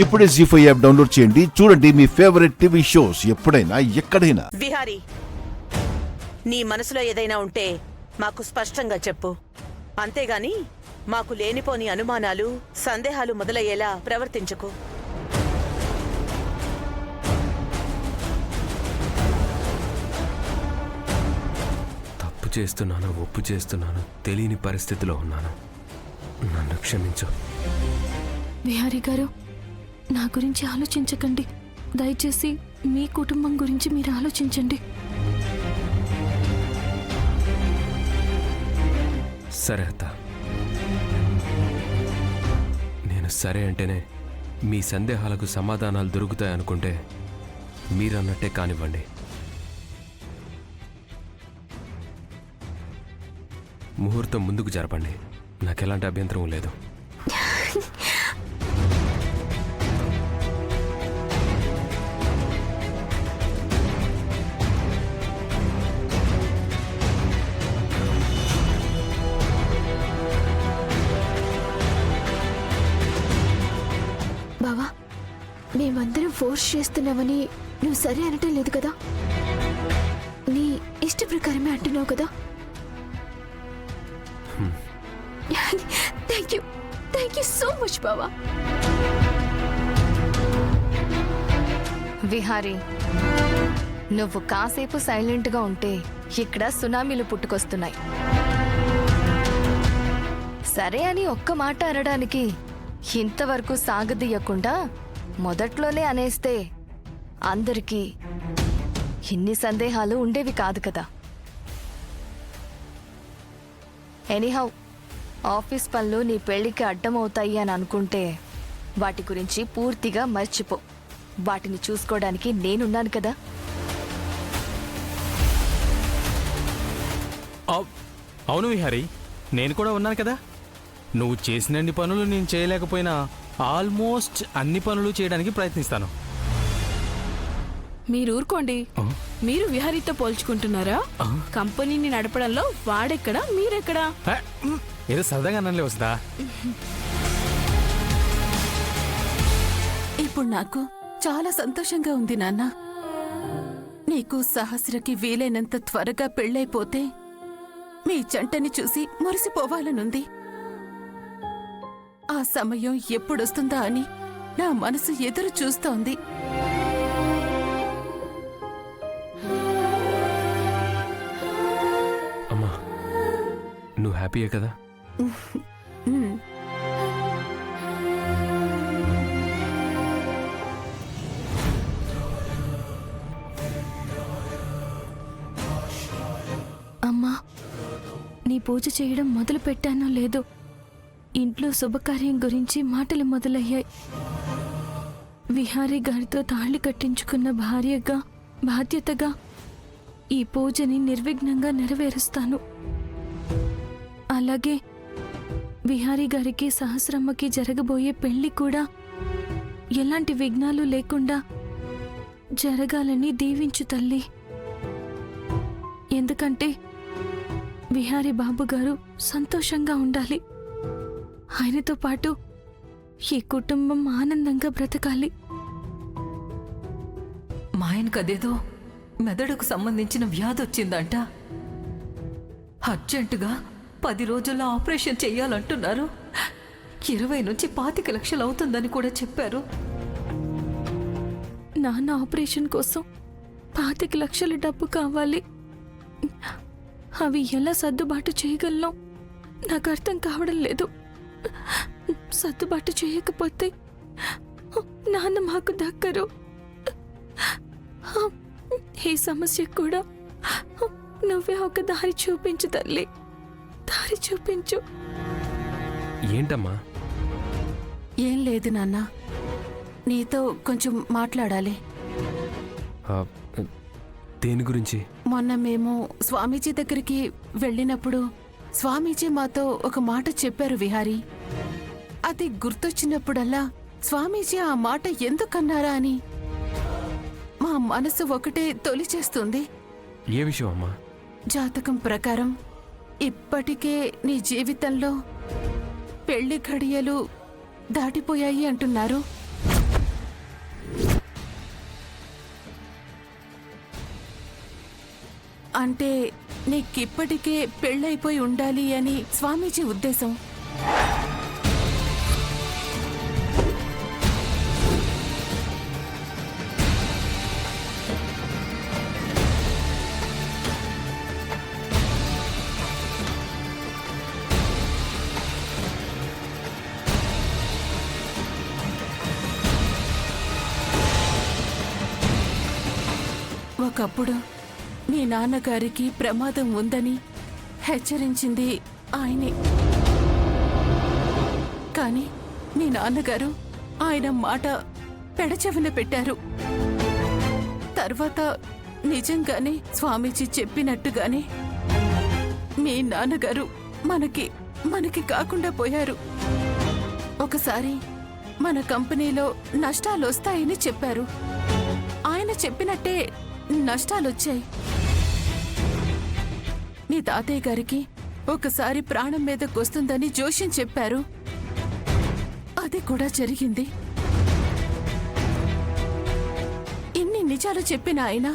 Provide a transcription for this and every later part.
ఇప్పుడే జీ5 app download చేయండి. చూడండి మీ ఫేవరెట్ టీవీ షోస్ ఎప్పుడైనా ఎక్కడైనా. విహారీ, నీ మనసులో ఏదైనా ఉంటే మాకు స్పష్టంగా చెప్పు. అంతేగాని మాకు లేనిపోని అనుమానాలు, సందేహాలు మొదలయ్యేలా ప్రవర్తించకు. తప్పు చేస్తున్నాను, ఒప్పు చేస్తున్నాను, తెలియని పరిస్థితిలో ఉన్నాను. నన్ను క్షమించు. విహారీ గారు, నా గురించి ఆలోచించకండి. దయచేసి మీ కుటుంబం గురించి మీరు ఆలోచించండి. సరే అత్త, నేను సరే అంటేనే మీ సందేహాలకు సమాధానాలు దొరుకుతాయనుకుంటే మీరన్నట్టే కానివ్వండి. ముహూర్తం ముందుకు జరపండి, నాకెలాంటి అభ్యంతరం లేదు. బావా, మేమందరం ఫోర్స్ చేస్తున్నామని నువ్వు సరే అనటం లేదు కదా? నీ ఇష్ట ప్రకారమే అంటున్నావు కదా? థ్యాంక్ యూ సో మచ్ బావా. విహారీ, నువ్వు కాసేపు సైలెంట్గా ఉంటే ఇక్కడ సునామీలు పుట్టుకొస్తున్నాయి. సరే అని ఒక్క మాట అనడానికి ఇంతవరకు సాగదీయకుండా మొదట్లోనే అనేస్తే అందరికీ ఇన్ని సందేహాలు ఉండేవి కాదు కదా. ఎనీహౌ, ఆఫీస్ పనులు నీ పెళ్లికి అడ్డమవుతాయి అని అనుకుంటే వాటి గురించి పూర్తిగా మర్చిపో. వాటిని చూసుకోవడానికి నేనున్నాను కదా. అవును విహారీ, నేను కూడా ఉన్నాను కదా. నువ్వు చేసినన్ని పనులు నేను చేయలేకపోయినా ఆల్మోస్ట్ అన్ని పనులు చేయడానికి ప్రయత్నిస్తాను. మీరు ఊరుకోండి. మీరు విహారీతో పోల్చుకుంటున్నారా? కంపెనీని నడపడంలో వాడెక్కడా, మీరెక్కడా? ఏదో సరదాగా అన్నలే వస్తుందా? ఇప్పుడు నాకు చాలా సంతోషంగా ఉంది నాన్న. నీకు సహస్రకి వీలైనంత త్వరగా పెళ్ళైపోతే మీ జంటని చూసి మురిసిపోవాలనుంది. ఆ సమయం ఎప్పుడొస్తుందా అని నా మనసు ఎదురు చూస్తోంది. అమ్మా, నువ్వు హ్యాపీయే కదా? అమ్మా, నీ పూజ చేయడం మొదలు పెట్టానో లేదో ఇంట్లో శుభకార్యం గురించి మాటలు మొదలయ్యాయి. విహారీ గారితో తాళి కట్టించుకున్న భార్యగా, బాధ్యతగా ఈ పూజని నిర్విఘ్నంగా నెరవేరుస్తాను. అలాగే విహారీ గారికి, సహస్రమ్మకి జరగబోయే పెళ్లి కూడా ఎలాంటి విఘ్నాలు లేకుండా జరగాలని దీవించు తల్లి. ఎందుకంటే విహారీ బాబు గారు సంతోషంగా ఉండాలి. ఆయనతో పాటు ఈ కుటుంబం ఆనందంగా బ్రతకాలి. మా ఆయనకదేదో మెదడుకు సంబంధించిన వ్యాధి వచ్చిందంట. అర్జెంటుగా 10 రోజుల్లో ఆపరేషన్ చెయ్యాలంటున్నారు. 20 నుంచి 25 లక్షలు అవుతుందని కూడా చెప్పారు. నాన్న ఆపరేషన్ కోసం 25 లక్షల డబ్బు కావాలి. అవి ఎలా సర్దుబాటు చేయగలను నాకు అర్థం కావడం లేదు. సర్దుబాటు చేయకపోతే నాన్న మాకు దక్కరు. ఈ సమస్య కూడా నువ్వే ఒక దారి చూపించు తల్లి, దారి చూపించు. ఏంటమ్మా? ఏం లేదు నాన్న, నీతో కొంచెం మాట్లాడాలి. దేని గురించి? మొన్న మేము స్వామీజీ దగ్గరికి వెళ్ళినప్పుడు స్వామీజీ మాతో ఒక మాట చెప్పారు విహారీ. అది గుర్తొచ్చినప్పుడల్లా స్వామీజీ ఆ మాట ఎందుకన్నారా అని మా మనసు ఒకటే తొలిచేస్తుంది. ఏ విషయం అమ్మా? జాతకం ప్రకారం ఇప్పటికే నీ జీవితంలో పెళ్లి ఘడియలు దాటిపోయాయి అంటున్నారు. అంటే నీకిప్పటికే పెళ్ళైపోయి ఉండాలి అని స్వామీజీ ఉద్దేశం. ఒకప్పుడు మీ నాన్నగారికి ప్రమాదం ఉందని హెచ్చరించింది ఆయనే. కానీ మీ నాన్నగారు ఆయన మాట పెడచెవిన పెట్టారు. తర్వాత నిజంగానే స్వామీజీ చెప్పినట్టుగానే మీ నాన్నగారు మనకి కాకుండా పోయారు. ఒకసారి మన కంపెనీలో నష్టాలొస్తాయని చెప్పారు. ఆయన చెప్పినట్టే నష్టాలొచ్చాయి. మీ తాతయ్య గారికి ఒకసారి ప్రాణం మీదకొస్తుందని జోష్యం చెప్పారు. అది కూడా జరిగింది. ఇన్ని నిజాలు చెప్పిన ఆయన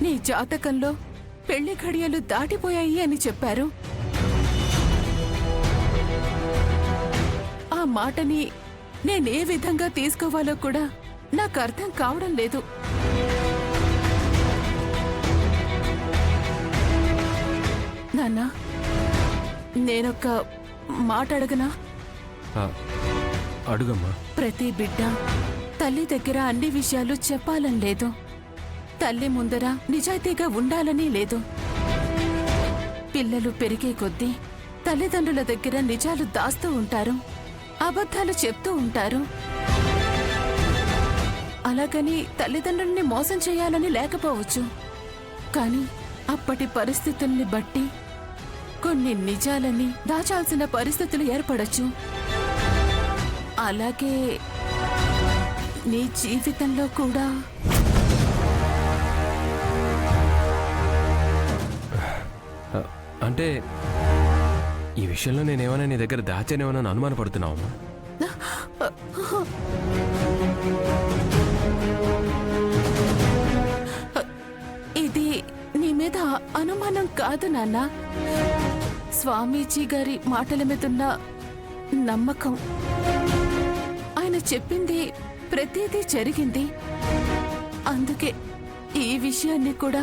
నీ జాతకంలో పెళ్లి ఘడియలు దాటిపోయాయి అని చెప్పారు. ఆ మాటని నేనే విధంగా తీసుకోవాలో కూడా నాకు అర్థం కావడం లేదు. నాన్న, నేనొక్క మాట అడగనా? అడుగమ్మా. ప్రతి బిడ్డ తల్లి దగ్గర అన్ని విషయాలు చెప్పాలని లేదు. తల్లి ముందర నిజాయితీగా ఉండాలని లేదు. పిల్లలు పెరిగే కొద్దీ తల్లిదండ్రుల దగ్గర నిజాలు దాస్తూ ఉంటారు, అబద్ధాలు చెప్తూ ఉంటారు. అలాగని తల్లిదండ్రుల్ని మోసం చేయాలని లేకపోవచ్చు. కానీ అప్పటి పరిస్థితుల్ని బట్టి కొన్ని నిజాలని దాచాల్సిన పరిస్థితులు ఏర్పడచ్చు. అలాగే నీ జీవితంలో కూడా అంటే ఈ విషయంలో నేనేమైనా నీ దగ్గర దాచానేమన్నా అనుమానపడుతున్నావమ్మా? ఇది నీ మీద అనుమానం కాదు నాన్న. స్వామీజీ గారి మాటల మీదున్న నమ్మకం. ఆయన చెప్పింది ప్రతిదీ జరిగింది. అందుకే ఈ విషయాన్ని కూడా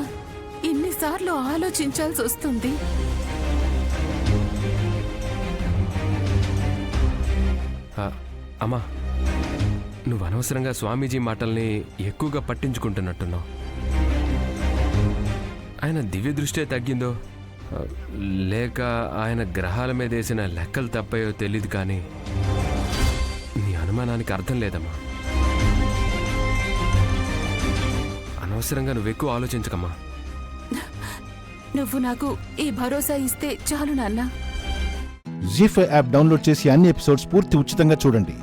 ఇన్నిసార్లు ఆలోచించాల్సి వస్తుంది. అమ్మా, నువ్వు అనవసరంగా స్వామీజీ మాటల్ని ఎక్కువగా పట్టించుకుంటున్నట్టున్నావు. ఆయన దివ్య దృష్టే తగ్గిందో లేక ఆయన గ్రహాల మీద వేసిన లెక్కలు తప్పాయో తెలీదు, కానీ నీ అనుమానానికి అర్థం లేదమ్మా. అనవసరంగా నువ్వెక్కువ ఆలోచించకమ్మా. నువ్వు నాకు ఈ భరోసా ఇస్తే చాలు నాన్న. జీ5 యాప్ డౌన్లోడ్ చేసి అన్ని ఎపిసోడ్స్ పూర్తి ఉచితంగా చూడండి.